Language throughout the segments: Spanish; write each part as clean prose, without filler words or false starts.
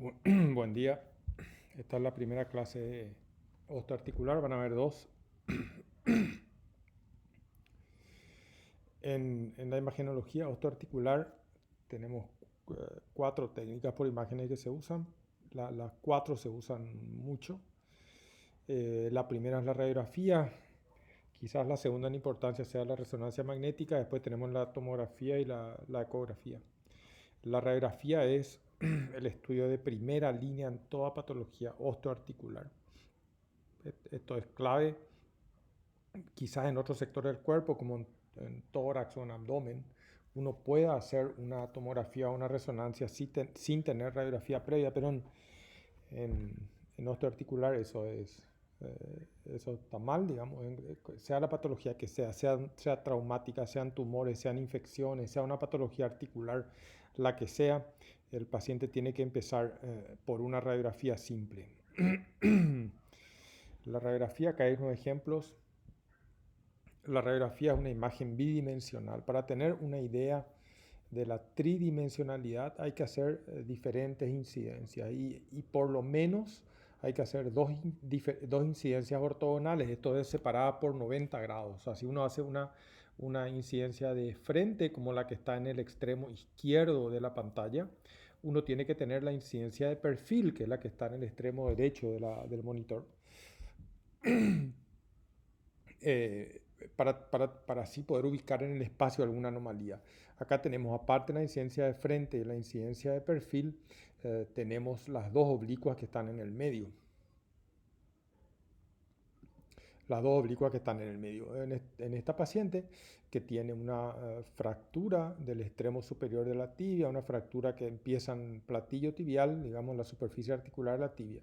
Buen día. Esta es la primera clase de osteoarticular. Van a haber dos. En la imagenología osteoarticular tenemos cuatro técnicas por imágenes que se usan. Las cuatro se usan mucho. La primera es la radiografía. Quizás la segunda en importancia sea la resonancia magnética. Después tenemos la tomografía y la ecografía. La radiografía es el estudio de primera línea en toda patología osteoarticular. Esto es clave. Quizás en otros sectores del cuerpo, como en tórax o en abdomen, uno pueda hacer una tomografía o una resonancia sin tener radiografía previa, pero en osteoarticular eso está mal, digamos, sea la patología que sea traumática, sean tumores, sean infecciones, sea una patología articular, la que sea, el paciente tiene que empezar por una radiografía simple. La radiografía, acá hay unos ejemplos. La radiografía es una imagen bidimensional. Para tener una idea de la tridimensionalidad hay que hacer diferentes incidencias y por lo menos hay que hacer dos incidencias ortogonales, esto es separada por 90 grados. O sea, si uno hace una incidencia de frente como la que está en el extremo izquierdo de la pantalla, uno tiene que tener la incidencia de perfil, que es la que está en el extremo derecho del monitor. eh, para así poder ubicar en el espacio alguna anomalía. Acá tenemos, aparte de la incidencia de frente y la incidencia de perfil, tenemos las dos oblicuas que están en el medio. Las dos oblicuas que están en el medio. En esta paciente que tiene una fractura del extremo superior de la tibia, una fractura que empieza en platillo tibial, digamos la superficie articular de la tibia,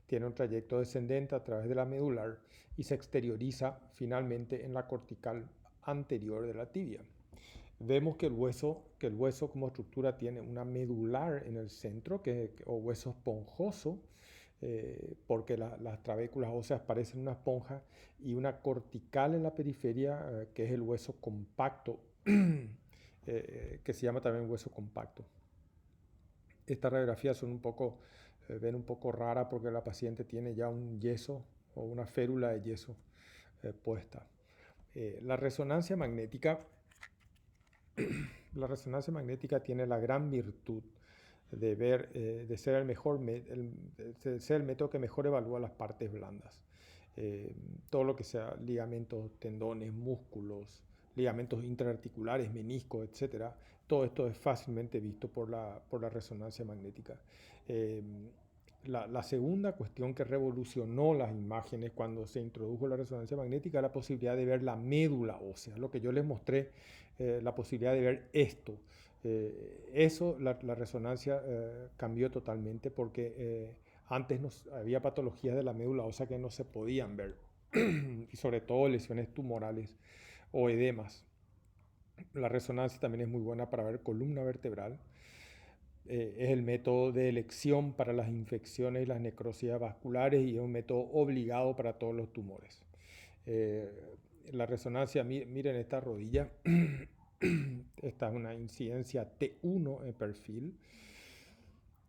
tiene un trayecto descendente a través de la medular y se exterioriza finalmente en la cortical anterior de la tibia. Vemos que el hueso como estructura tiene una medular en el centro, o hueso esponjoso, porque las trabéculas óseas parecen una esponja, y una cortical en la periferia, que es el hueso compacto, que se llama también hueso compacto. Estas radiografías ven un poco rara porque la paciente tiene ya un yeso o una férula de yeso puesta. La resonancia magnética La resonancia magnética tiene la gran virtud de ser el método que mejor evalúa las partes blandas. Todo lo que sea ligamentos, tendones, músculos, ligamentos intraarticulares, meniscos, etcétera. Todo esto es fácilmente visto por la resonancia magnética. Eh, la segunda cuestión que revolucionó las imágenes cuando se introdujo la resonancia magnética es la posibilidad de ver la médula ósea, lo que yo les mostré, la posibilidad de ver esto. La resonancia cambió totalmente porque antes había patologías de la médula ósea que no se podían ver, y sobre todo lesiones tumorales o edemas. La resonancia también es muy buena para ver columna vertebral. Es el método de elección para las infecciones y las necrosis vasculares y es un método obligado para todos los tumores. La resonancia, miren esta rodilla, esta es una incidencia T1 en perfil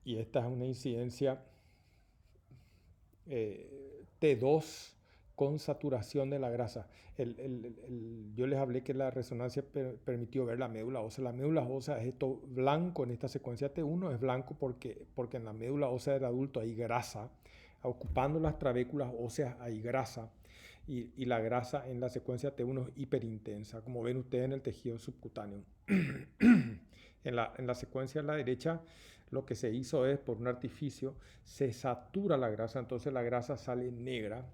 y esta es una incidencia T2 con saturación de la grasa. Yo les hablé que la resonancia permitió ver la médula ósea. La médula ósea es esto blanco en esta secuencia T1, es blanco porque en la médula ósea del adulto hay grasa. Ocupando las trabéculas óseas hay grasa y la grasa en la secuencia T1 es hiperintensa, como ven ustedes en el tejido subcutáneo. En la secuencia a la derecha lo que se hizo es, por un artificio, se satura la grasa, entonces la grasa sale negra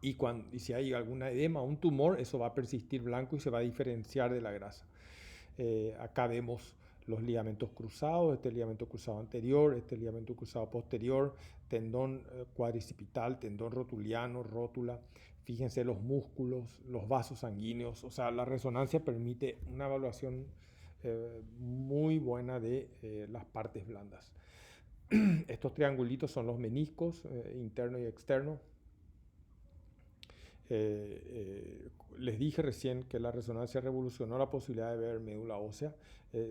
y si hay alguna edema o un tumor, eso va a persistir blanco y se va a diferenciar de la grasa. Acá vemos los ligamentos cruzados, este ligamento cruzado anterior, este ligamento cruzado posterior, tendón cuadricipital, tendón rotuliano, rótula. Fíjense los músculos, los vasos sanguíneos. O sea, la resonancia permite una evaluación muy buena de las partes blandas. Estos triangulitos son los meniscos, interno y externo. Les dije recién que la resonancia revolucionó la posibilidad de ver médula ósea.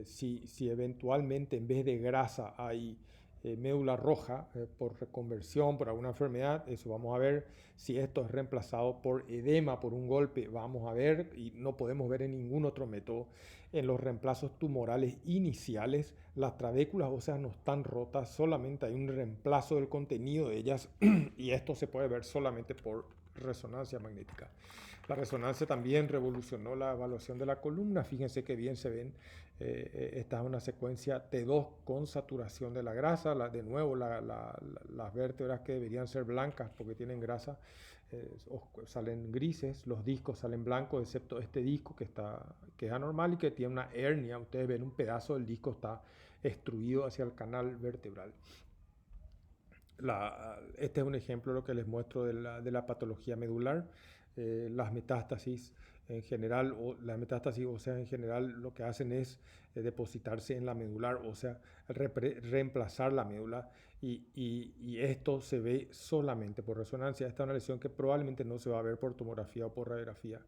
Si eventualmente en vez de grasa hay médula roja por reconversión, por alguna enfermedad, eso vamos a ver. Si esto es reemplazado por edema, por un golpe, vamos a ver, y no podemos ver en ningún otro método. En los reemplazos tumorales iniciales, las trabéculas óseas no están rotas, solamente hay un reemplazo del contenido de ellas y esto se puede ver solamente por resonancia magnética. La resonancia también revolucionó la evaluación de la columna. Fíjense que bien se ven. Esta es una secuencia T2 con saturación de la grasa. De nuevo, las vértebras que deberían ser blancas porque tienen grasa salen grises. Los discos salen blancos, excepto este disco que es anormal y que tiene una hernia. Ustedes ven un pedazo del disco está extruido hacia el canal vertebral. Este es un ejemplo de lo que les muestro de la patología medular. Las metástasis en general, o las metástasis óseas en general, lo que hacen es depositarse en la medular ósea, reemplazar la médula, y esto se ve solamente por resonancia. Esta es una lesión que probablemente no se va a ver por tomografía o por radiografía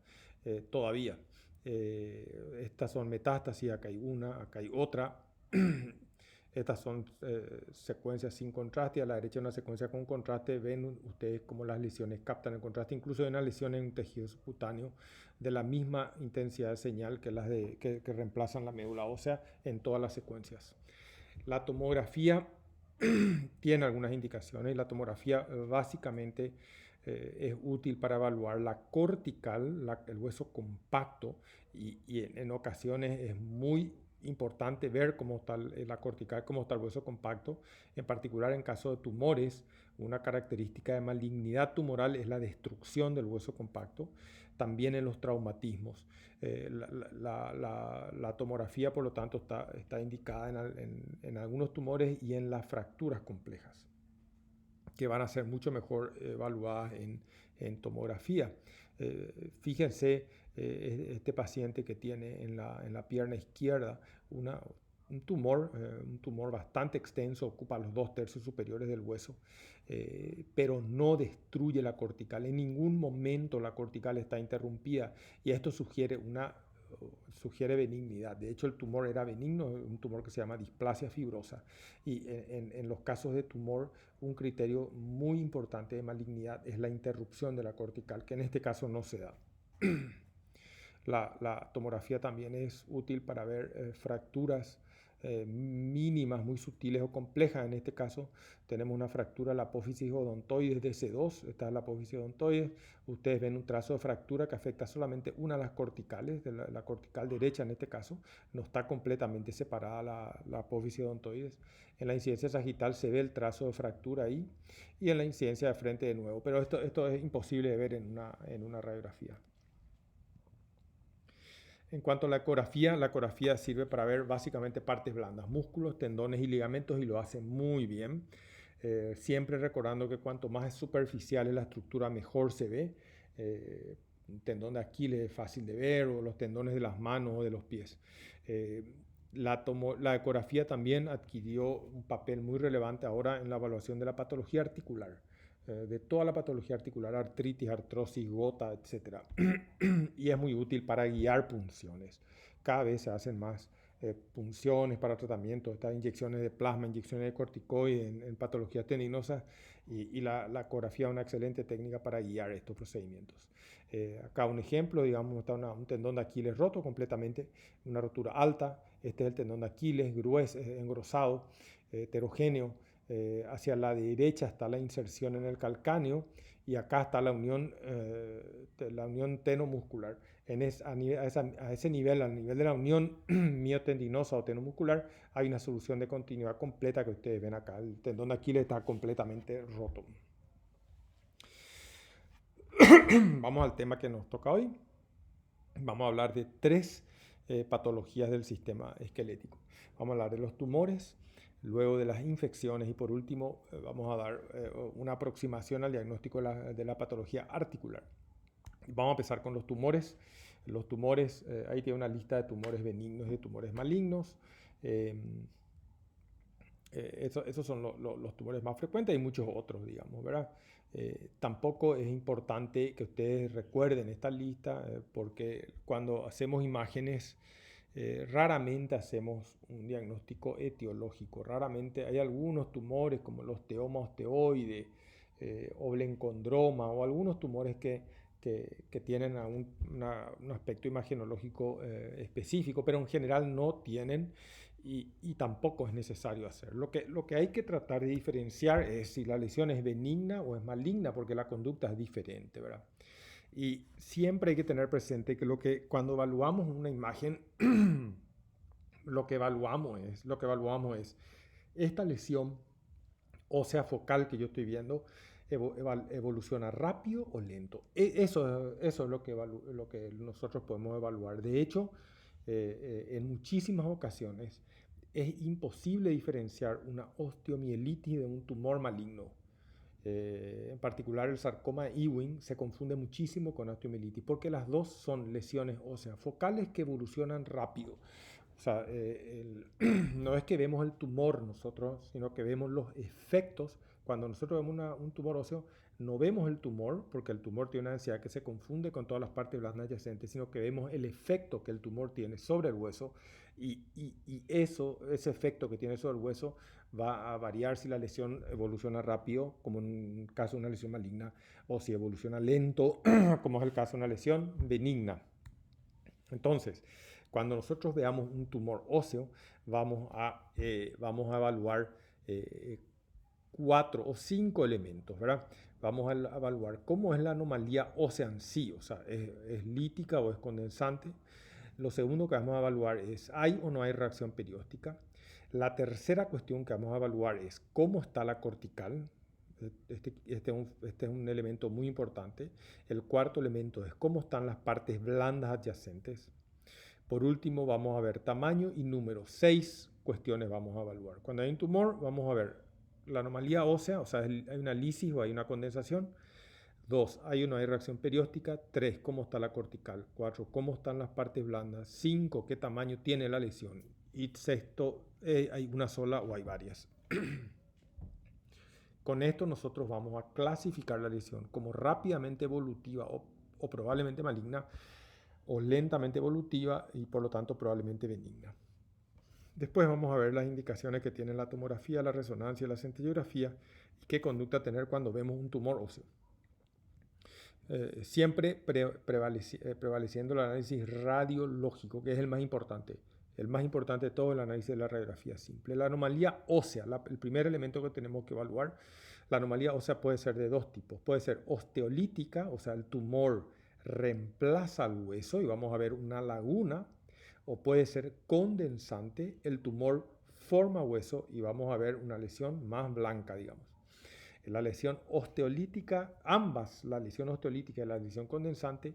todavía. Estas son metástasis, acá hay una, acá hay otra. Estas son secuencias sin contraste. A la derecha una secuencia con contraste. Ven ustedes cómo las lesiones captan el contraste. Incluso hay una lesión en un tejido subcutáneo de la misma intensidad de señal que las que reemplazan la médula ósea en todas las secuencias. La tomografía tiene algunas indicaciones. La tomografía básicamente es útil para evaluar la cortical, el hueso compacto, y en ocasiones es muy importante ver cómo está la cortical, cómo está el hueso compacto, en particular en caso de tumores. Una característica de malignidad tumoral es la destrucción del hueso compacto, también en los traumatismos. La tomografía, por lo tanto, está indicada en algunos tumores y en las fracturas complejas, que van a ser mucho mejor evaluadas en tomografía. Fíjense este paciente que tiene en la pierna izquierda un tumor bastante extenso, ocupa los 2/3 superiores del hueso, pero no destruye la cortical. En ningún momento la cortical está interrumpida, y esto sugiere benignidad. De hecho, el tumor era benigno, un tumor que se llama displasia fibrosa. Y en los casos de tumor, un criterio muy importante de malignidad es la interrupción de la cortical, que en este caso no se da. La tomografía también es útil para ver fracturas mínimas, muy sutiles o complejas. En este caso tenemos una fractura de la apófisis odontoides de C2. Esta es la apófisis odontoides. Ustedes ven un trazo de fractura que afecta solamente una de las corticales, de la cortical derecha en este caso. No está completamente separada la apófisis odontoides. En la incidencia sagital se ve el trazo de fractura ahí, y en la incidencia de frente de nuevo. Pero esto es imposible de ver en una radiografía. En cuanto a la ecografía sirve para ver básicamente partes blandas, músculos, tendones y ligamentos, y lo hace muy bien. Siempre recordando que cuanto más superficial es la estructura, mejor se ve. Un tendón de Aquiles es fácil de ver, o los tendones de las manos o de los pies. La ecografía también adquirió un papel muy relevante ahora en la evaluación de la patología articular, de toda la patología articular, artritis, artrosis, gota, etc. Y es muy útil para guiar punciones. Cada vez se hacen más punciones para tratamiento, estas inyecciones de plasma, inyecciones de corticoides en patologías tendinosas, y la ecografía es una excelente técnica para guiar estos procedimientos. Acá un ejemplo, digamos, está un tendón de Aquiles roto completamente, una rotura alta. Este es el tendón de Aquiles, grueso, engrosado, heterogéneo. Hacia la derecha está la inserción en el calcáneo, y acá está la unión tenomuscular. A ese nivel, al nivel de la unión miotendinosa o tenomuscular, hay una solución de continuidad completa que ustedes ven acá. El tendón de Aquiles está completamente roto. Vamos al tema que nos toca hoy. Vamos a hablar de 3 patologías del sistema esquelético. Vamos a hablar de los tumores, luego de las infecciones, y por último vamos a dar una aproximación al diagnóstico de la patología articular. Vamos a empezar con los tumores. Los tumores, ahí tiene una lista de tumores benignos y de tumores malignos. Esos son los tumores más frecuentes, y muchos otros, digamos, ¿verdad? Tampoco es importante que ustedes recuerden esta lista, porque cuando hacemos imágenes Raramente hacemos un diagnóstico etiológico. Raramente hay algunos tumores como el osteoma osteoide, oblencondroma o algunos tumores que tienen un aspecto imagenológico específico, pero en general no tienen y tampoco es necesario hacer. Lo que hay que tratar de diferenciar es si la lesión es benigna o es maligna, porque la conducta es diferente, ¿verdad? Y siempre hay que tener presente que cuando evaluamos una imagen, lo que evaluamos es esta lesión ósea focal que yo estoy viendo evoluciona rápido o lento. Eso es lo que nosotros podemos evaluar. De hecho, en muchísimas ocasiones es imposible diferenciar una osteomielitis de un tumor maligno. En particular el sarcoma de Ewing se confunde muchísimo con osteomielitis porque las dos son lesiones óseas focales que evolucionan rápido. O sea, no es que vemos el tumor nosotros, sino que vemos los efectos. Cuando nosotros vemos un tumor óseo, no vemos el tumor, porque el tumor tiene una densidad que se confunde con todas las partes blandas adyacentes, sino que vemos el efecto que el tumor tiene sobre el hueso y ese efecto que tiene sobre el hueso va a variar si la lesión evoluciona rápido, como en el caso de una lesión maligna, o si evoluciona lento, como es el caso de una lesión benigna. Entonces, cuando nosotros veamos un tumor óseo, vamos a evaluar 4 o 5 elementos, ¿verdad? Vamos a evaluar cómo es la anomalía ósea en sí, o sea, es lítica o es condensante. Lo segundo que vamos a evaluar es, ¿hay o no hay reacción perióstica? La tercera cuestión que vamos a evaluar es cómo está la cortical. Este es un elemento muy importante. El cuarto elemento es cómo están las partes blandas adyacentes. Por último, vamos a ver tamaño y número. 6 cuestiones vamos a evaluar. Cuando hay un tumor, vamos a ver la anomalía ósea, o sea, hay una lisis o hay una condensación. 2, hay o no hay reacción perióstica. 3, cómo está la cortical. 4, cómo están las partes blandas. 5, qué tamaño tiene la lesión. Y sexto, hay una sola o hay varias. Con esto nosotros vamos a clasificar la lesión como rápidamente evolutiva o probablemente maligna, o lentamente evolutiva y por lo tanto probablemente benigna. Después vamos a ver las indicaciones que tienen la tomografía, la resonancia, la cintilografía y qué conducta tener cuando vemos un tumor óseo. Siempre prevaleciendo el análisis radiológico, que es el más importante. El más importante de todo es el análisis de la radiografía simple. La anomalía ósea, el primer elemento que tenemos que evaluar, la anomalía ósea puede ser de dos tipos. Puede ser osteolítica, o sea, el tumor reemplaza al hueso y vamos a ver una laguna, o puede ser condensante, el tumor forma hueso y vamos a ver una lesión más blanca, digamos. La lesión osteolítica, ambas, la lesión osteolítica y la lesión condensante,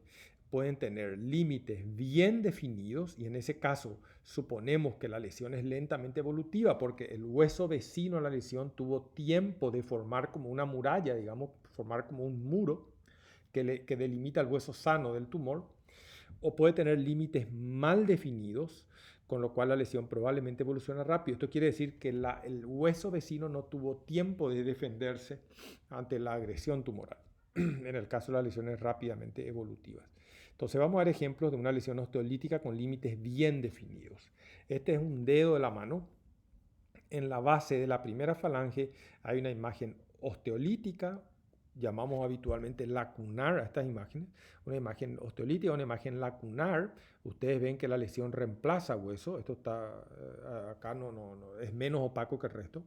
pueden tener límites bien definidos y en ese caso suponemos que la lesión es lentamente evolutiva porque el hueso vecino a la lesión tuvo tiempo de formar como una muralla, digamos, formar como un muro que delimita el hueso sano del tumor, o puede tener límites mal definidos, con lo cual la lesión probablemente evoluciona rápido. Esto quiere decir que el hueso vecino no tuvo tiempo de defenderse ante la agresión tumoral, en el caso de las lesiones rápidamente evolutivas. Entonces vamos a ver ejemplos de una lesión osteolítica con límites bien definidos. Este es un dedo de la mano. En la base de la primera falange hay una imagen osteolítica, llamamos habitualmente lacunar a estas imágenes, una imagen osteolítica, una imagen lacunar. Ustedes ven que la lesión reemplaza hueso, esto está acá es menos opaco que el resto,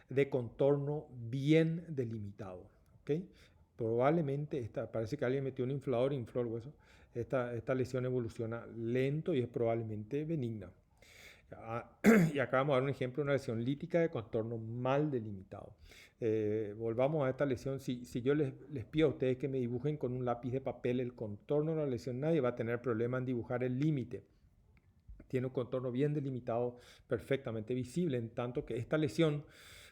de contorno bien delimitado. ¿Okay? Probablemente, parece que alguien metió un inflador e infló el hueso. Esta lesión evoluciona lento y es probablemente benigna. Y acá vamos a dar un ejemplo de una lesión lítica de contorno mal delimitado. Volvamos a esta lesión. Si yo les pido a ustedes que me dibujen con un lápiz de papel el contorno de la lesión, nadie va a tener problema en dibujar el límite. Tiene un contorno bien delimitado, perfectamente visible, en tanto que esta lesión,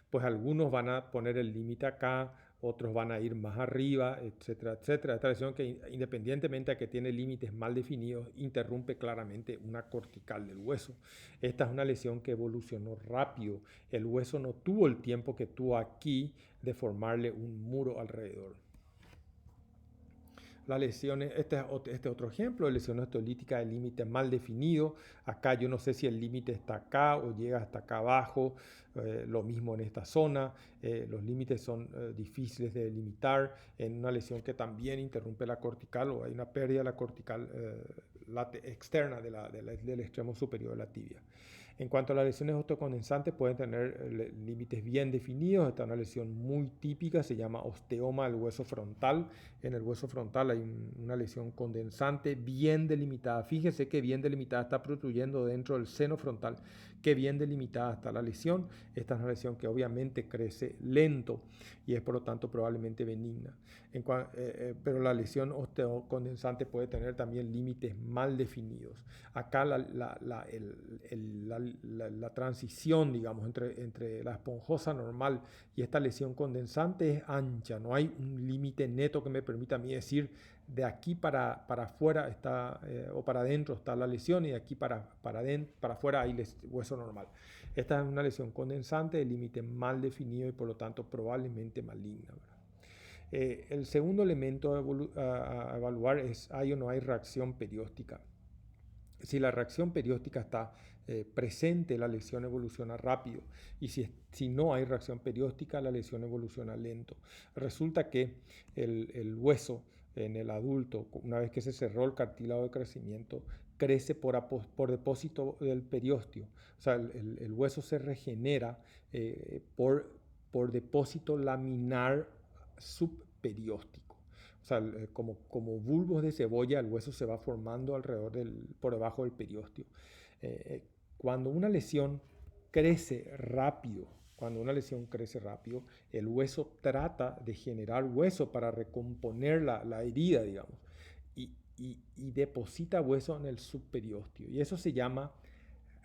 pues algunos van a poner el límite acá, otros van a ir más arriba, etcétera, etcétera. Esta lesión que independientemente de que tiene límites mal definidos, interrumpe claramente una cortical del hueso. Esta es una lesión que evolucionó rápido. El hueso no tuvo el tiempo que tuvo aquí de formarle un muro alrededor. Las lesiones, este es otro ejemplo de lesión osteolítica de límite mal definido. Acá yo no sé si el límite está acá o llega hasta acá abajo. Lo mismo en esta zona. Los límites son difíciles de delimitar en una lesión que también interrumpe la cortical o hay una pérdida de la cortical externa del extremo superior de la tibia. En cuanto a las lesiones osteocondensantes, pueden tener límites bien definidos. Esta es una lesión muy típica, se llama osteoma del hueso frontal. En el hueso frontal hay una lesión condensante bien delimitada. Fíjese qué bien delimitada está protruyendo dentro del seno frontal, qué bien delimitada está la lesión. Esta es una lesión que obviamente crece lento y es por lo tanto probablemente benigna. Pero la lesión osteocondensante puede tener también límites mal definidos. Acá la transición, digamos, entre la esponjosa normal y esta lesión condensante es ancha. No hay un límite neto que me permita a mí decir de aquí para afuera está, o para adentro está la lesión y de aquí para afuera hay hueso normal. Esta es una lesión condensante de límite mal definido y por lo tanto probablemente maligna, ¿verdad? El segundo elemento a evaluar es hay o no hay reacción perióstica. Si la reacción perióstica está presente, la lesión evoluciona rápido. Y si no hay reacción perióstica, la lesión evoluciona lento. Resulta que el hueso en el adulto, una vez que se cerró el cartílago de crecimiento, crece por depósito del periósteo. O sea, el hueso se regenera por depósito laminar subperióstico. O sea, como bulbos de cebolla, el hueso se va formando por debajo del periósteo. Cuando una lesión crece rápido, el hueso trata de generar hueso para recomponer la herida, digamos, y deposita hueso en el subperiósteo. Y eso se llama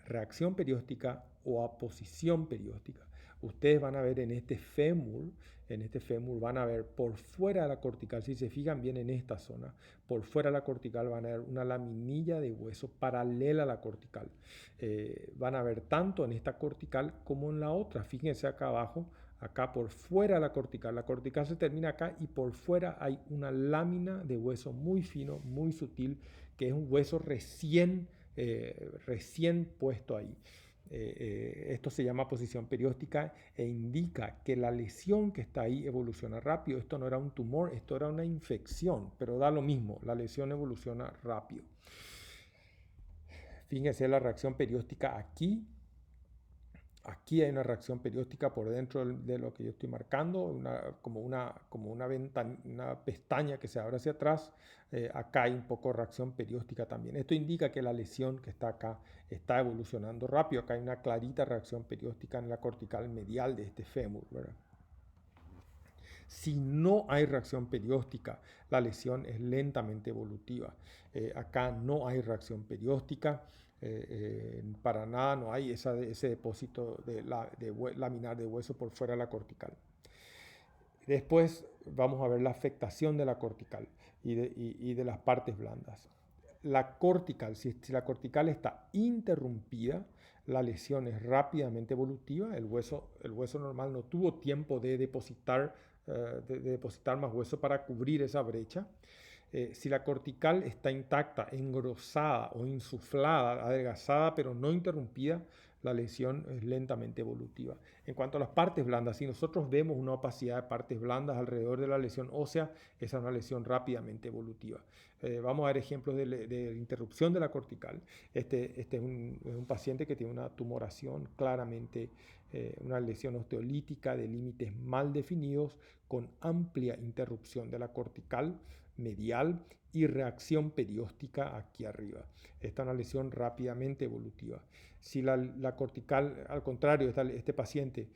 reacción perióstica o aposición perióstica. Ustedes van a ver en este fémur van a ver por fuera de la cortical, si se fijan bien en esta zona, por fuera de la cortical van a ver una laminilla de hueso paralela a la cortical. Van a ver tanto en esta cortical como en la otra. Fíjense acá abajo, acá por fuera de la cortical se termina acá y por fuera hay una lámina de hueso muy fino, muy sutil, que es un hueso recién puesto ahí. Esto se llama posición perióstica e indica que la lesión que está ahí evoluciona rápido. Esto no era un tumor, esto era una infección, pero da lo mismo, la lesión evoluciona rápido. Fíjense la reacción perióstica aquí. Aquí hay una reacción perióstica por dentro de lo que yo estoy marcando, como una pestaña que se abre hacia atrás. Acá hay un poco de reacción perióstica también. Esto indica que la lesión que está acá está evolucionando rápido. Acá hay una clarita reacción perióstica en la cortical medial de este fémur, ¿verdad? Si no hay reacción perióstica, la lesión es lentamente evolutiva. Acá no hay reacción perióstica, para nada no hay ese depósito laminar de hueso por fuera de la cortical. Después vamos a ver la afectación de la cortical y de las partes blandas. La cortical, si la cortical está interrumpida, la lesión es rápidamente evolutiva. El hueso normal no tuvo tiempo de depositar más hueso para cubrir esa brecha. Si la cortical está intacta, engrosada o insuflada, adelgazada pero no interrumpida, la lesión es lentamente evolutiva. En cuanto a las partes blandas, si nosotros vemos una opacidad de partes blandas alrededor de la lesión ósea, esa es una lesión rápidamente evolutiva. Vamos a ver ejemplos de interrupción de la cortical. Este es un paciente que tiene una tumoración, claramente una lesión osteolítica de límites mal definidos, con amplia interrupción de la cortical medial y reacción perióstica aquí arriba. Esta es una lesión rápidamente evolutiva. Si la cortical, al contrario, este paciente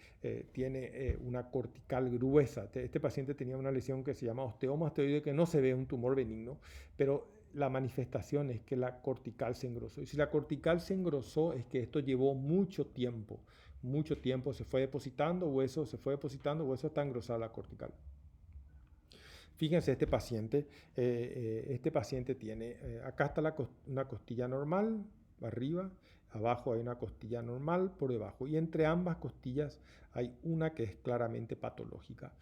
tiene una cortical gruesa, este paciente tenía una lesión que se llama osteoma osteoide, que no se ve un tumor benigno, pero la manifestación es que la cortical se engrosó. Y si la cortical se engrosó, es que esto llevó mucho tiempo, se fue depositando hueso hasta engrosar la cortical. Fíjense este paciente tiene, acá está una costilla normal, arriba, abajo hay una costilla normal por debajo y entre ambas costillas hay una que es claramente patológica.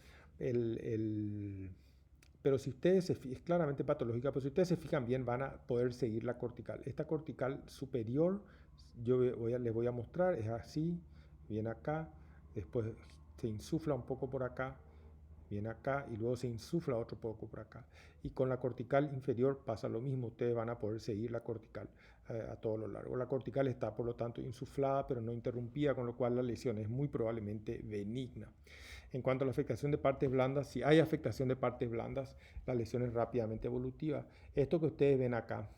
Pero si ustedes es claramente patológica, pero si ustedes se fijan bien, van a poder seguir la cortical. Esta cortical superior, les voy a mostrar, es así, viene acá, después se insufla un poco por acá, viene acá y luego se insufla otro poco por acá. Y con la cortical inferior pasa lo mismo, ustedes van a poder seguir la cortical a todo lo largo. La cortical está por lo tanto insuflada pero no interrumpida, con lo cual la lesión es muy probablemente benigna. En cuanto a la afectación de partes blandas, si hay afectación de partes blandas, la lesión es rápidamente evolutiva. Esto que ustedes ven acá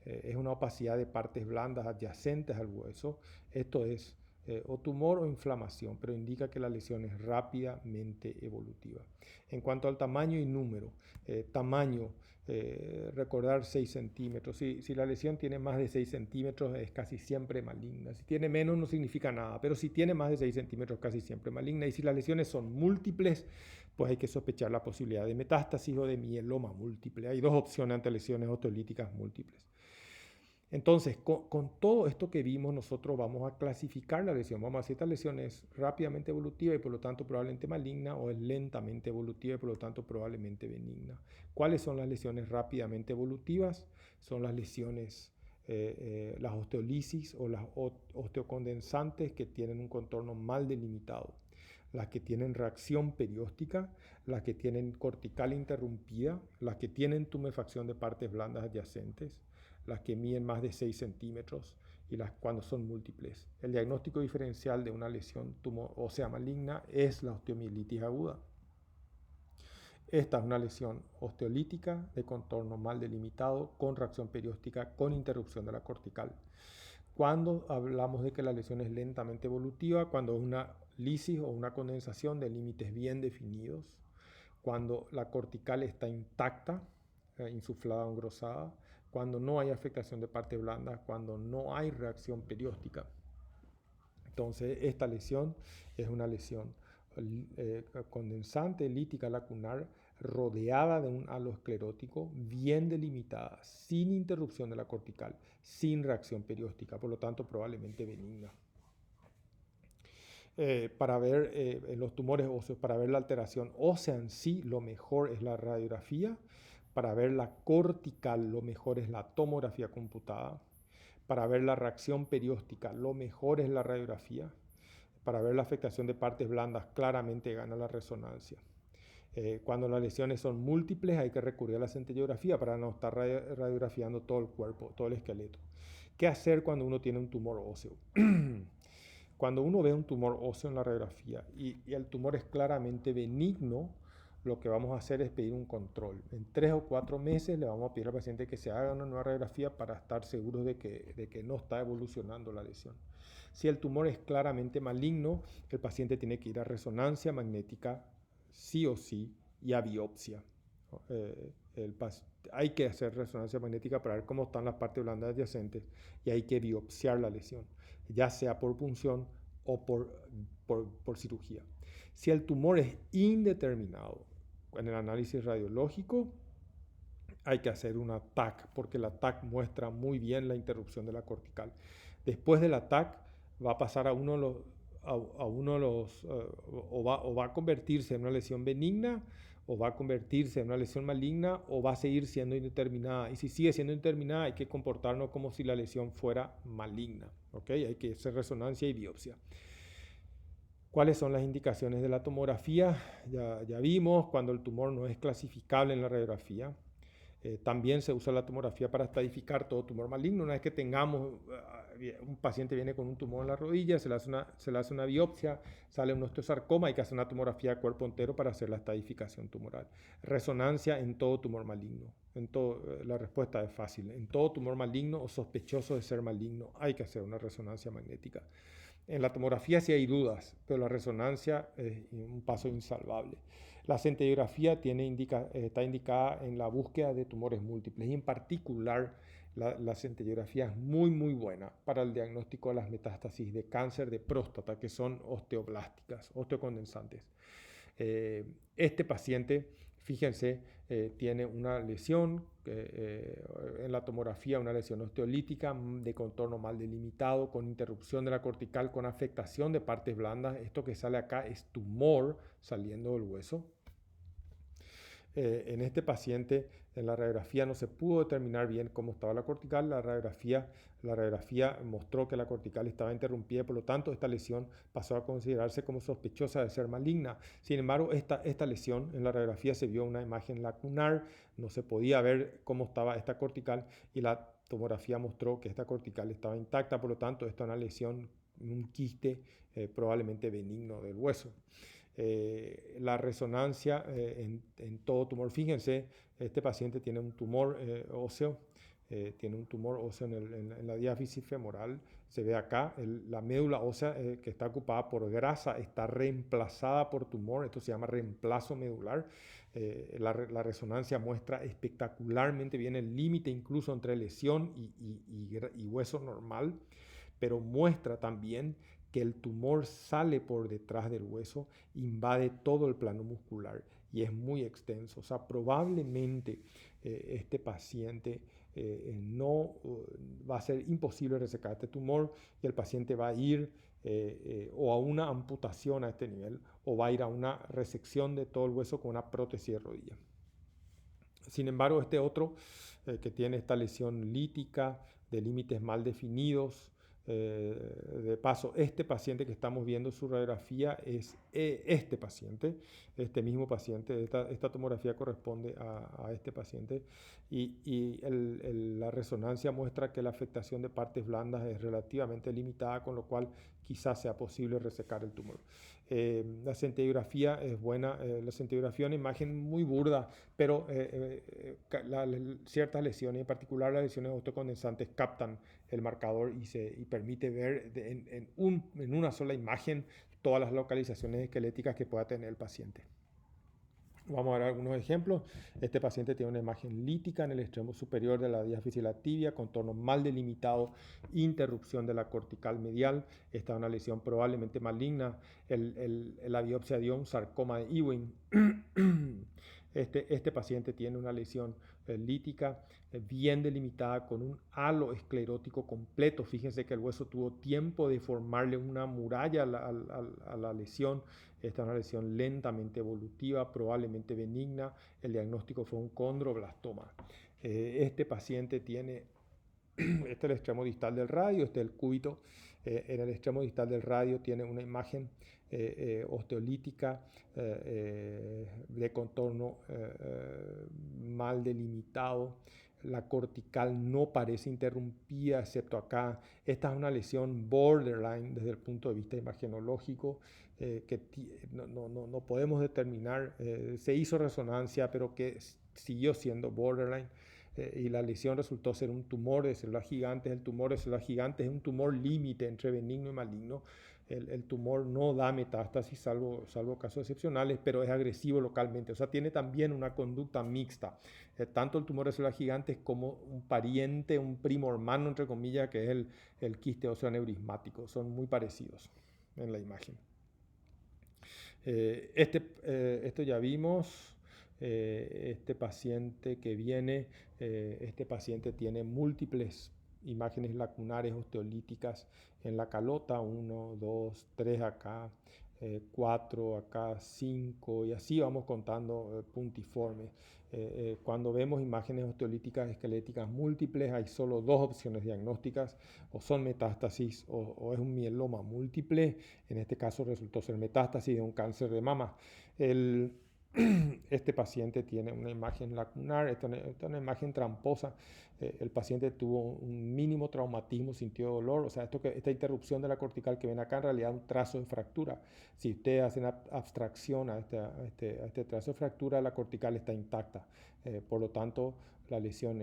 es una opacidad de partes blandas adyacentes al hueso. Esto es o tumor o inflamación, pero indica que la lesión es rápidamente evolutiva. En cuanto al tamaño y número, tamaño, recordar 6 centímetros. Si la lesión tiene más de 6 centímetros es casi siempre maligna. Si tiene menos no significa nada, pero si tiene más de 6 centímetros casi siempre maligna. Y si las lesiones son múltiples, pues hay que sospechar la posibilidad de metástasis o de mieloma múltiple. Hay dos opciones ante lesiones osteolíticas múltiples. Entonces, con todo esto que vimos, nosotros vamos a clasificar la lesión. Vamos a decir, esta lesión es rápidamente evolutiva y por lo tanto probablemente maligna, o es lentamente evolutiva y por lo tanto probablemente benigna. ¿Cuáles son las lesiones rápidamente evolutivas? Son las lesiones, las osteolisis o las osteocondensantes que tienen un contorno mal delimitado. Las que tienen reacción perióstica, las que tienen cortical interrumpida, las que tienen tumefacción de partes blandas adyacentes, las que miden más de 6 centímetros y las cuando son múltiples. El diagnóstico diferencial de una lesión ósea maligna es la osteomielitis aguda. Esta es una lesión osteolítica de contorno mal delimitado, con reacción perióstica, con interrupción de la cortical. Cuando hablamos de que la lesión es lentamente evolutiva, cuando es una lisis o una condensación de límites bien definidos, cuando la cortical está intacta, insuflada o engrosada, cuando no hay afectación de parte blanda, cuando no hay reacción perióstica. Entonces, esta lesión es una lesión condensante, lítica lacunar, rodeada de un halo esclerótico, bien delimitada, sin interrupción de la cortical, sin reacción perióstica, por lo tanto probablemente benigna. Para ver en los tumores óseos, para ver la alteración ósea en sí, lo mejor es la radiografía. Para ver la cortical, lo mejor es la tomografía computada. Para ver la reacción perióstica, lo mejor es la radiografía. Para ver la afectación de partes blandas, claramente gana la resonancia. Cuando las lesiones son múltiples, hay que recurrir a la centellografía para no estar radiografiando todo el cuerpo, todo el esqueleto. ¿Qué hacer cuando uno tiene un tumor óseo? Cuando uno ve un tumor óseo en la radiografía y el tumor es claramente benigno, lo que vamos a hacer es pedir un control. En 3 o 4 meses le vamos a pedir al paciente que se haga una nueva radiografía para estar seguros de que no está evolucionando la lesión. Si el tumor es claramente maligno, el paciente tiene que ir a resonancia magnética sí o sí y a biopsia. Hay que hacer resonancia magnética para ver cómo están las partes blandas adyacentes y hay que biopsiar la lesión, ya sea por punción o por cirugía. Si el tumor es indeterminado, en el análisis radiológico hay que hacer una TAC, porque la TAC muestra muy bien la interrupción de la cortical. Después de la TAC va a pasar o va a convertirse en una lesión benigna, o va a convertirse en una lesión maligna, o va a seguir siendo indeterminada. Y si sigue siendo indeterminada, hay que comportarnos como si la lesión fuera maligna. ¿Okay? Hay que hacer resonancia y biopsia. ¿Cuáles son las indicaciones de la tomografía? Ya vimos cuando el tumor no es clasificable en la radiografía. También se usa la tomografía para estadificar todo tumor maligno. Una vez que tengamos, un paciente viene con un tumor en la rodilla, se le hace una biopsia, sale un osteosarcoma, hay que hacer una tomografía de cuerpo entero para hacer la estadificación tumoral. Resonancia en todo tumor maligno. La respuesta es fácil. En todo tumor maligno o sospechoso de ser maligno hay que hacer una resonancia magnética. En la tomografía sí hay dudas, pero la resonancia es un paso insalvable. La centellografía está indicada en la búsqueda de tumores múltiples y en particular la centellografía es muy buena para el diagnóstico de las metástasis de cáncer de próstata que son osteoblásticas, osteocondensantes. Este paciente, fíjense, tiene una lesión en la tomografía, una lesión osteolítica de contorno mal delimitado, con interrupción de la cortical, con afectación de partes blandas. Esto que sale acá es tumor saliendo del hueso. En este paciente, en la radiografía no se pudo determinar bien cómo estaba la cortical. La radiografía mostró que la cortical estaba interrumpida y por lo tanto esta lesión pasó a considerarse como sospechosa de ser maligna. Sin embargo, esta lesión en la radiografía se vio una imagen lacunar, no se podía ver cómo estaba esta cortical y la tomografía mostró que esta cortical estaba intacta, por lo tanto esta es una lesión, un quiste probablemente benigno del hueso. La resonancia en todo tumor. Fíjense, este paciente tiene un tumor óseo, tiene un tumor óseo en la diáfisis femoral. Se ve acá, la médula ósea que está ocupada por grasa está reemplazada por tumor. Esto se llama reemplazo medular. La resonancia muestra espectacularmente bien el límite incluso entre lesión y hueso normal, pero muestra también que el tumor sale por detrás del hueso, invade todo el plano muscular y es muy extenso. O sea, probablemente este paciente no va a ser imposible resecar este tumor y el paciente va a ir o a una amputación a este nivel o va a ir a una resección de todo el hueso con una prótesis de rodilla. Sin embargo, este otro que tiene esta lesión lítica de límites mal definidos, de paso, este paciente que estamos viendo su radiografía es este mismo paciente, esta tomografía corresponde a este paciente y la resonancia muestra que la afectación de partes blandas es relativamente limitada, con lo cual quizás sea posible resecar el tumor. La scintigrafía es buena, la scintigrafía es una imagen muy burda, pero ciertas lesiones, en particular las lesiones autocondensantes, captan el marcador y permite ver en una sola imagen todas las localizaciones esqueléticas que pueda tener el paciente. Vamos a ver algunos ejemplos. Este paciente tiene una imagen lítica en el extremo superior de la diáfisis y la tibia, contorno mal delimitado, interrupción de la cortical medial. Esta es una lesión probablemente maligna. La biopsia dio un sarcoma de Ewing. Este paciente tiene una lesión lítica bien delimitada con un halo esclerótico completo. Fíjense que el hueso tuvo tiempo de formarle una muralla a la lesión. Esta es una lesión lentamente evolutiva, probablemente benigna. El diagnóstico fue un condroblastoma. Este paciente tiene, este es el extremo distal del radio, este es el cúbito. En el extremo distal del radio tiene una imagen osteolítica de contorno mal delimitado. La cortical no parece interrumpida, excepto acá. Esta es una lesión borderline desde el punto de vista imagenológico, que no podemos determinar. Se hizo resonancia, pero que siguió siendo borderline. Y la lesión resultó ser un tumor de células gigantes. El tumor de células gigantes es un tumor límite entre benigno y maligno. El tumor no da metástasis, salvo casos excepcionales, pero es agresivo localmente. O sea, tiene también una conducta mixta. Tanto el tumor de células gigantes como un pariente, un primo hermano, entre comillas, que es el quiste óseo aneurismático. Son muy parecidos en la imagen. Esto ya vimos. Este paciente que viene, este paciente tiene múltiples imágenes lacunares osteolíticas en la calota, 1, 2, 3 acá, 4 acá, 5 y así vamos contando puntiformes. Cuando vemos imágenes osteolíticas esqueléticas múltiples, hay solo dos opciones diagnósticas: o son metástasis o es un mieloma múltiple. En este caso resultó ser metástasis de un cáncer de mama. Este paciente tiene una imagen lacunar, esta es una imagen tramposa. El paciente tuvo un mínimo traumatismo, sintió dolor. O sea, esta interrupción de la cortical que ven acá en realidad es un trazo de fractura. Si ustedes hacen abstracción a este trazo de fractura, la cortical está intacta. Por lo tanto, la lesión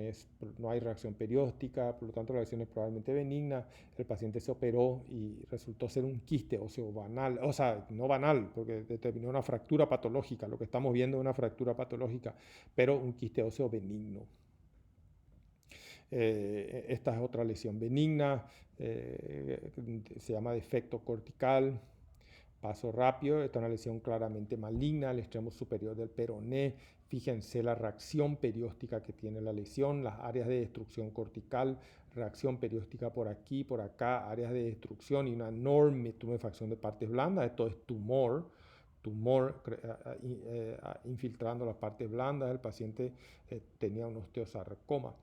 no hay reacción perióstica, por lo tanto la lesión es probablemente benigna. El paciente se operó y resultó ser un quiste óseo banal, o sea, no banal, porque determinó una fractura patológica. Lo que estamos viendo es una fractura patológica, pero un quiste óseo benigno. Esta es otra lesión benigna, se llama defecto cortical. Paso rápido, esta es una lesión claramente maligna al extremo superior del peroné. Fíjense la reacción perióstica que tiene la lesión, las áreas de destrucción cortical, reacción perióstica por aquí, por acá, áreas de destrucción y una enorme tumefacción de partes blandas. Esto es tumor tumor infiltrando las partes blandas, el paciente tenía un osteosarcoma.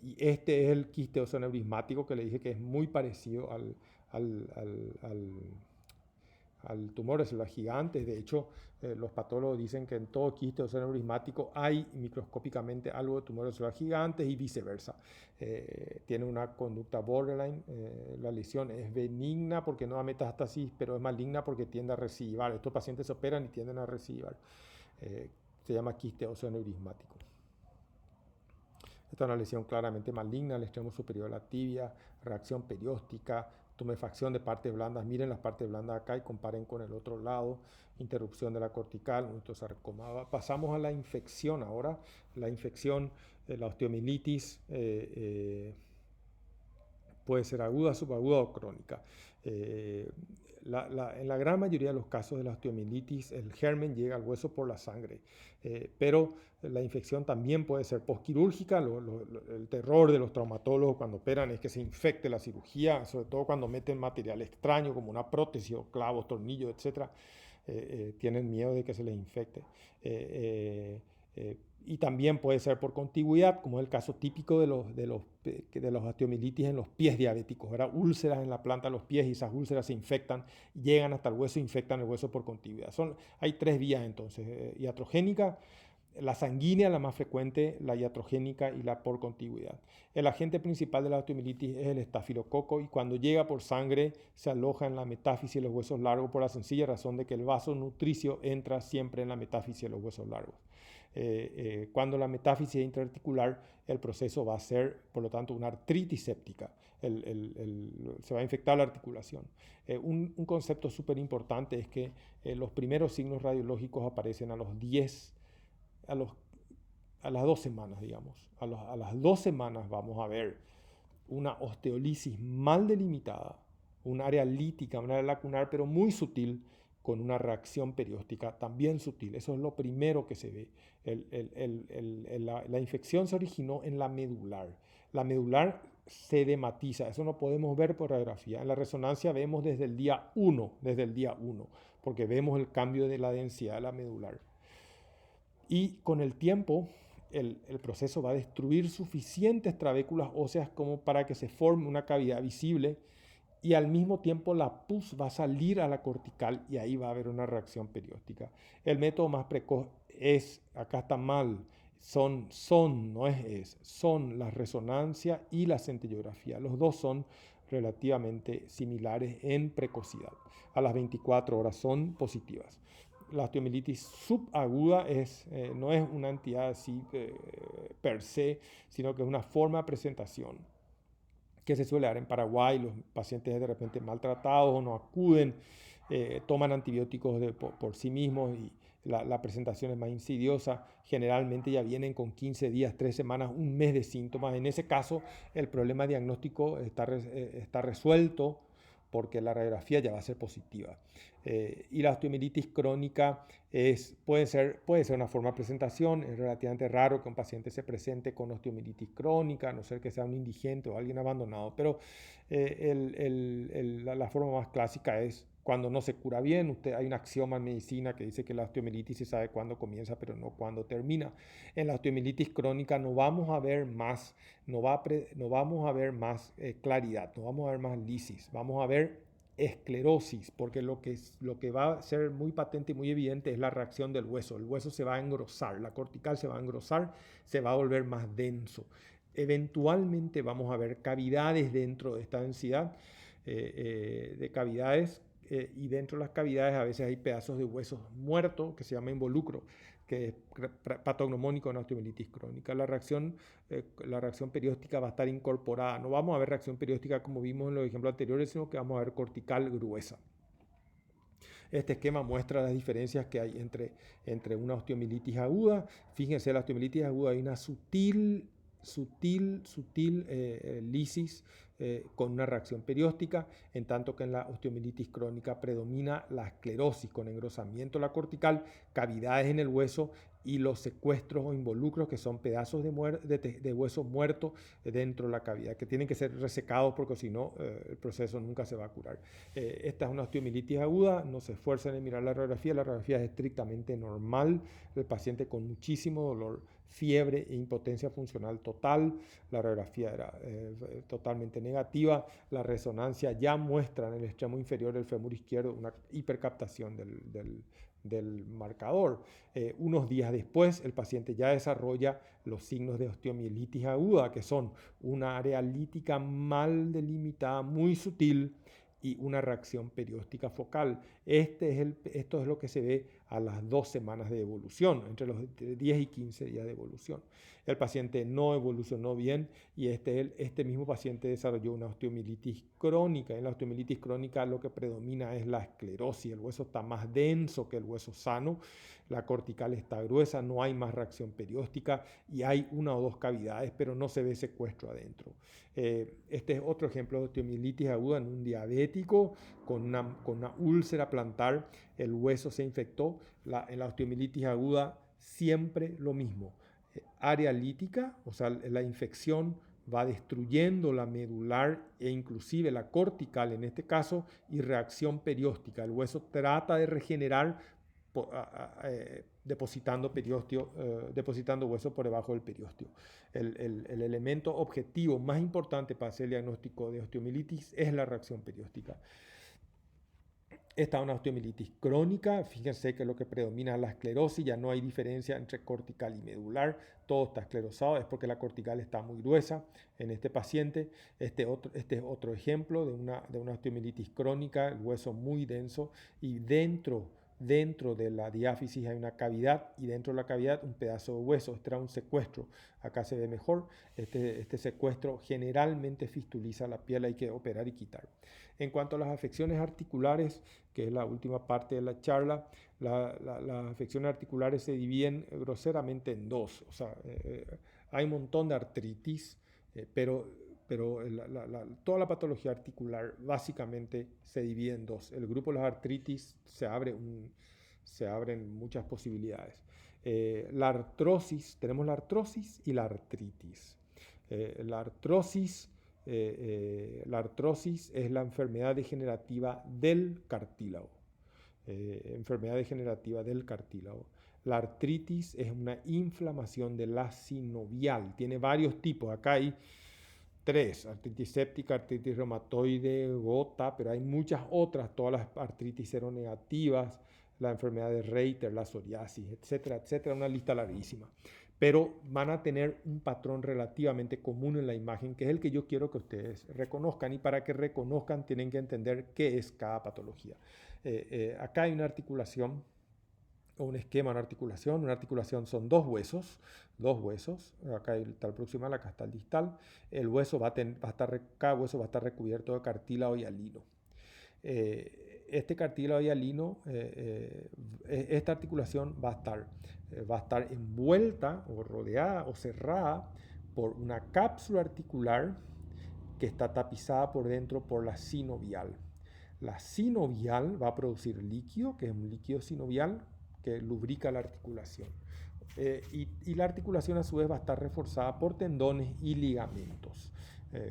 Y este es el quiste oseoneurismático que le dije que es muy parecido al, al, al al tumor de células gigantes. De hecho, los patólogos dicen que en todo quiste oseoneurismático hay microscópicamente algo de tumor de células gigantes y viceversa. Tiene una conducta borderline. La lesión es benigna porque no da metástasis, pero es maligna porque tiende a recidivar. Estos pacientes se operan y tienden a recidivar. Se llama quiste oseoneurismático. Esta es una lesión claramente maligna al extremo superior de la tibia, reacción perióstica, tumefacción de partes blandas. Miren las partes blandas acá y comparen con el otro lado. Interrupción de la cortical, un osteosarcoma. Pasamos a la infección ahora. La infección, la osteomielitis, puede ser aguda, subaguda o crónica. En la gran mayoría de los casos de la osteomielitis, el germen llega al hueso por la sangre, pero la infección también puede ser postquirúrgica. El terror de los traumatólogos cuando operan es que se infecte la cirugía, sobre todo cuando meten material extraño como una prótesis o clavos, tornillos, etc. Tienen miedo de que se les infecte. Y también puede ser por contigüidad, como es el caso típico de los osteomielitis en los pies diabéticos, ¿verdad? Úlceras en la planta de los pies y esas úlceras se infectan, llegan hasta el hueso e infectan el hueso por contigüidad. Hay tres vías entonces, iatrogénica, la sanguínea, la más frecuente, la iatrogénica y la por contigüidad. El agente principal de la osteomielitis es el estafilococo y cuando llega por sangre se aloja en la metáfisis de los huesos largos por la sencilla razón de que el vaso nutricio entra siempre en la metáfisis de los huesos largos. Cuando la metáfisis es intraarticular, el proceso va a ser, por lo tanto, una artritis séptica. Se va a infectar la articulación. Un concepto súper importante es que los primeros signos radiológicos aparecen a los 10, a las 2 semanas, digamos. A las 2 semanas vamos a ver una osteolisis mal delimitada, un área lítica, un área lacunar, pero muy sutil, con una reacción perióstica también sutil. Eso es lo primero que se ve. La infección se originó en la medular. La medular se dematiza, eso no podemos ver por radiografía. En la resonancia vemos desde el día 1, porque vemos el cambio de la densidad de la medular. Y con el tiempo, el proceso va a destruir suficientes trabéculas óseas como para que se forme una cavidad visible y al mismo tiempo la pus va a salir a la cortical y ahí va a haber una reacción perióstica. El método más precoz es, acá está mal, son las resonancias y la centellografía. Los dos son relativamente similares en precocidad. A las 24 horas son positivas. La osteomielitis subaguda no es una entidad así per se, sino que es una forma de presentación que se suele dar en Paraguay. Los pacientes de repente maltratados o no acuden, toman antibióticos por sí mismos y la presentación es más insidiosa. Generalmente ya vienen con 15 días, 3 semanas, un mes de síntomas. En ese caso, el problema diagnóstico está resuelto porque la radiografía ya va a ser positiva. Y la osteomielitis crónica puede ser una forma de presentación. Es relativamente raro que un paciente se presente con osteomielitis crónica, a no ser que sea un indigente o alguien abandonado, pero la forma más clásica es cuando no se cura bien. Hay un axioma en medicina que dice que la osteomielitis se sabe cuándo comienza, pero no cuándo termina. En la osteomielitis crónica no vamos a ver más, no vamos a ver más claridad, no vamos a ver más lisis, vamos a ver esclerosis, porque lo que va a ser muy patente y muy evidente es la reacción del hueso. El hueso se va a engrosar, la cortical se va a engrosar, se va a volver más denso. Eventualmente vamos a ver cavidades dentro de esta densidad de cavidades y dentro de las cavidades a veces hay pedazos de huesos muertos que se llama involucro, que es patognomónico en osteomielitis crónica. La reacción perióstica va a estar incorporada. No vamos a ver reacción perióstica como vimos en los ejemplos anteriores, sino que vamos a ver cortical gruesa. Este esquema muestra las diferencias que hay entre una osteomielitis aguda. Fíjense, en la osteomielitis aguda hay una sutil lisis con una reacción perióstica, en tanto que en la osteomielitis crónica predomina la esclerosis con engrosamiento de la cortical, cavidades en el hueso y los secuestros o involucros, que son pedazos de hueso muerto dentro de la cavidad, que tienen que ser resecados porque si no el proceso nunca se va a curar. Esta es una osteomielitis aguda, no se esfuercen en mirar la radiografía es estrictamente normal, el paciente con muchísimo dolor, fiebre e impotencia funcional total, la radiografía era totalmente negativa, la resonancia ya muestra en el extremo inferior del fémur izquierdo una hipercaptación del marcador. Unos días después, el paciente ya desarrolla los signos de osteomielitis aguda, que son una área lítica mal delimitada, muy sutil, y una reacción perióstica focal. Esto es lo que se ve a las 2 semanas de evolución, entre los 10 y 15 días de evolución. El paciente no evolucionó bien y este mismo paciente desarrolló una osteomielitis crónica. En la osteomielitis crónica lo que predomina es la esclerosis, el hueso está más denso que el hueso sano, la cortical está gruesa, no hay más reacción perióstica y hay 1 o 2 cavidades, pero no se ve secuestro adentro. Este es otro ejemplo de osteomielitis aguda en un diabético con una úlcera plantar, el hueso se infectó. En la osteomielitis aguda siempre lo mismo. Área lítica, o sea, la infección va destruyendo la medular e inclusive la cortical en este caso, y reacción perióstica. El hueso trata de regenerar depositando hueso por debajo del periósteo. El elemento objetivo más importante para hacer el diagnóstico de osteomielitis es la reacción perióstica. Esta es una osteomielitis crónica, fíjense que lo que predomina es la esclerosis, ya no hay diferencia entre cortical y medular, todo está esclerosado, es porque la cortical está muy gruesa en este paciente. Este es otro ejemplo de una osteomielitis crónica, el hueso muy denso y dentro de la diáfisis hay una cavidad y dentro de la cavidad un pedazo de hueso. Este era un secuestro. Acá se ve mejor. Este secuestro generalmente fistuliza la piel, hay que operar y quitar. En cuanto a las afecciones articulares, que es la última parte de la charla, las afecciones articulares se dividen groseramente en 2. O sea, hay un montón de artritis, pero toda la patología articular básicamente se divide en 2. El grupo de las artritis se abren muchas posibilidades. La artrosis, tenemos la artrosis y la artritis. La artrosis es la enfermedad degenerativa del cartílago. La artritis es una inflamación de la sinovial. Tiene varios tipos. Acá hay 3, artritis séptica, artritis reumatoide, gota, pero hay muchas otras, todas las artritis seronegativas, la enfermedad de Reiter, la psoriasis, etcétera, etcétera, una lista larguísima. Pero van a tener un patrón relativamente común en la imagen, que es el que yo quiero que ustedes reconozcan, y para que reconozcan tienen que entender qué es cada patología. Acá hay una articulación, o un esquema de articulación. Una articulación son 2 huesos, acá está el proximal, acá está el distal. El hueso cada hueso va a estar recubierto de cartílago y hialino. Este cartílago y hialino, esta articulación va a estar envuelta o rodeada o cerrada por una cápsula articular que está tapizada por dentro por la sinovial. La sinovial va a producir líquido, que es un líquido sinovial que lubrica la articulación. Y la articulación a su vez va a estar reforzada por tendones y ligamentos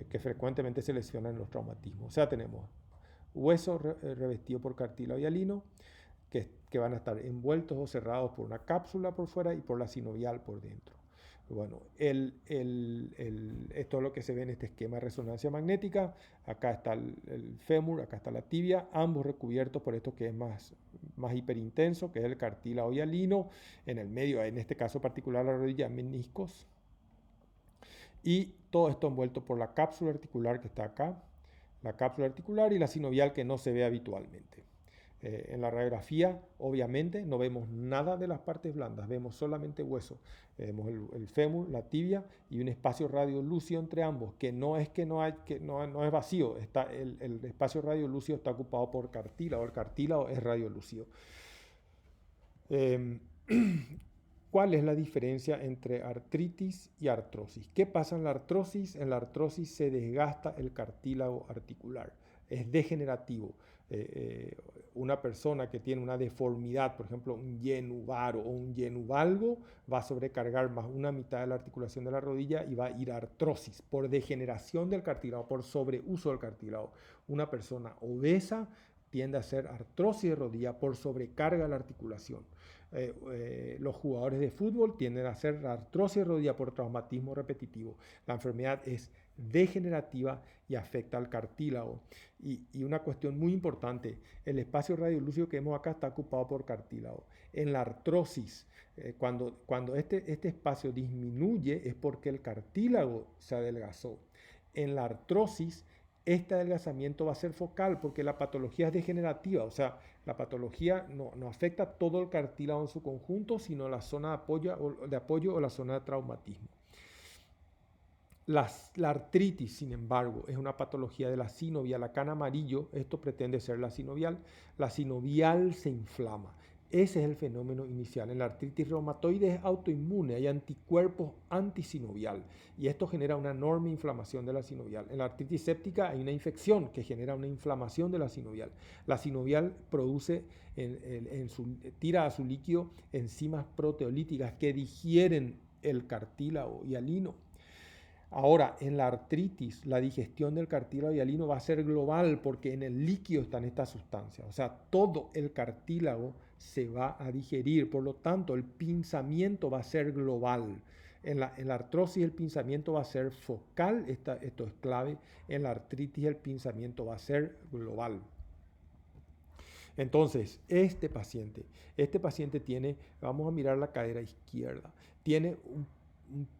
que frecuentemente se lesionan en los traumatismos. O sea, tenemos hueso revestido por cartílago y hialino que van a estar envueltos o cerrados por una cápsula por fuera y por la sinovial por dentro. Bueno, esto es lo que se ve en este esquema de resonancia magnética. Acá está el fémur, acá está la tibia, ambos recubiertos por esto que es más hiperintenso, que es el cartílago hialino. En el medio, en este caso particular, la rodilla, meniscos. Y todo esto envuelto por la cápsula articular que está acá, la cápsula articular y la sinovial que no se ve habitualmente. En la radiografía, obviamente, no vemos nada de las partes blandas, vemos solamente hueso. Vemos el fémur, la tibia y un espacio radiolúcido entre ambos, que no es vacío, el espacio radiolúcido está ocupado por cartílago, el cartílago es radiolúcido. ¿Cuál es la diferencia entre artritis y artrosis? ¿Qué pasa en la artrosis? En la artrosis se desgasta el cartílago articular, es degenerativo. una persona que tiene una deformidad, por ejemplo, un genu-varo o un genu-valgo, va a sobrecargar más una mitad de la articulación de la rodilla y va a ir a artrosis por degeneración del cartílago, por sobreuso del cartílago. Una persona obesa tiende a hacer artrosis de rodilla por sobrecarga de la articulación. Los jugadores de fútbol tienden a hacer artrosis de rodilla por traumatismo repetitivo. La enfermedad es degenerativa y afecta al cartílago. Y una cuestión muy importante, el espacio radiolúcido que vemos acá está ocupado por cartílago. En la artrosis, cuando este espacio disminuye es porque el cartílago se adelgazó. En la artrosis, este adelgazamiento va a ser focal porque la patología es degenerativa, o sea, la patología no afecta todo el cartílago en su conjunto, sino la zona de apoyo o la zona de traumatismo. La artritis, sin embargo, es una patología de la sinovial. Acá en amarillo, esto pretende ser la sinovial. La sinovial se inflama. Ese es el fenómeno inicial. En la artritis reumatoide es autoinmune, hay anticuerpos antisinovial y esto genera una enorme inflamación de la sinovial. En la artritis séptica hay una infección que genera una inflamación de la sinovial. La sinovial produce, tira a su líquido enzimas proteolíticas que digieren el cartílago hialino. Ahora, en la artritis, la digestión del cartílago hialino va a ser global porque en el líquido están estas sustancias. O sea, todo el cartílago se va a digerir. Por lo tanto, el pinzamiento va a ser global. En la artrosis el pinzamiento va a ser focal, esto es clave. En la artritis el pinzamiento va a ser global. Entonces, este paciente tiene, vamos a mirar la cadera izquierda, tiene un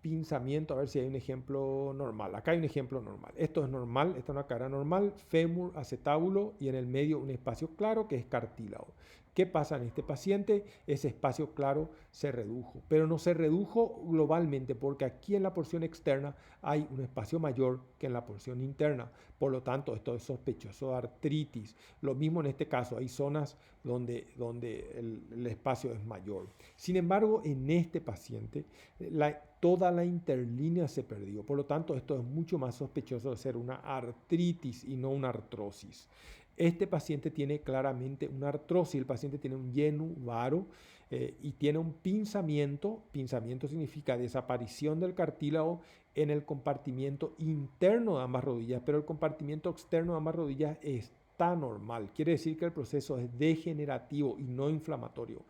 pinzamiento, a ver si hay un ejemplo normal. Acá hay un ejemplo normal. Esto es normal, esta es una cara normal, fémur, acetábulo y en el medio un espacio claro que es cartílago. ¿Qué pasa en este paciente? Ese espacio claro se redujo, pero no se redujo globalmente porque aquí en la porción externa hay un espacio mayor que en la porción interna. Por lo tanto, esto es sospechoso de artritis. Lo mismo en este caso, hay zonas donde el espacio es mayor. Sin embargo, en este paciente, toda la interlínea se perdió. Por lo tanto, esto es mucho más sospechoso de ser una artritis y no una artrosis. Este paciente tiene claramente una artrosis, el paciente tiene un genu-varo y tiene un pinzamiento. Pinzamiento significa desaparición del cartílago en el compartimiento interno de ambas rodillas, pero el compartimiento externo de ambas rodillas está normal. Quiere decir que el proceso es degenerativo y no inflamatorio.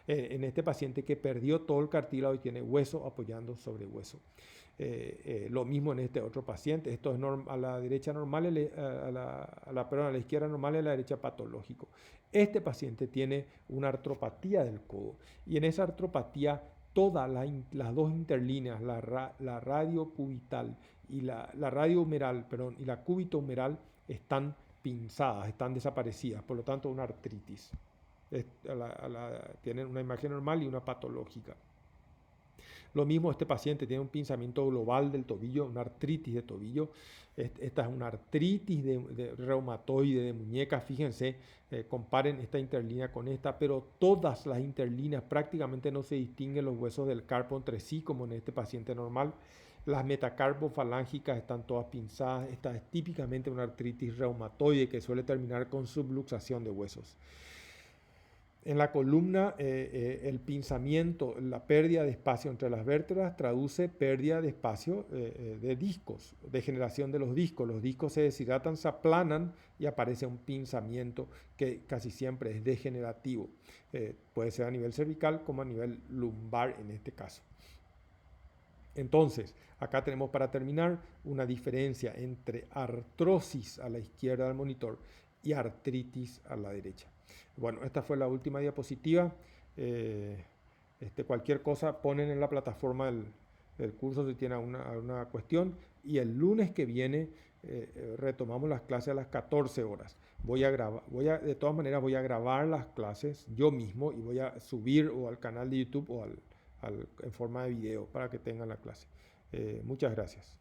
En este paciente que perdió todo el cartílago y tiene hueso apoyando sobre hueso. Lo mismo en este otro paciente. Esto es a la derecha normal, a la izquierda normal y a la derecha patológico. Este paciente tiene una artropatía del codo y en esa artropatía todas las dos interlíneas, la radiocubital y la radiohumeral, perdón, y la cúbito-humeral están pinzadas, están desaparecidas, por lo tanto una artritis. Tienen una imagen normal y una patológica. Lo mismo, este paciente tiene un pinzamiento global del tobillo, una artritis de tobillo. Esta es una artritis de reumatoide de muñeca. Fíjense, comparen esta interlínea con esta, pero todas las interlíneas prácticamente no se distinguen los huesos del carpo entre sí, como en este paciente normal. Las metacarpofalángicas están todas pinzadas. Esta es típicamente una artritis reumatoide que suele terminar con subluxación de huesos. En la columna, el pinzamiento, la pérdida de espacio entre las vértebras traduce pérdida de espacio de discos, degeneración de los discos. Los discos se deshidratan, se aplanan y aparece un pinzamiento que casi siempre es degenerativo. Puede ser a nivel cervical como a nivel lumbar en este caso. Entonces, acá tenemos para terminar una diferencia entre artrosis a la izquierda del monitor y artritis a la derecha. Bueno, esta fue la última diapositiva. Cualquier cosa ponen en la plataforma del curso si tienen alguna cuestión. Y el lunes que viene retomamos las clases a las 14 horas. De todas maneras voy a grabar las clases yo mismo y voy a subir o al canal de YouTube o en forma de video para que tengan la clase. Muchas gracias.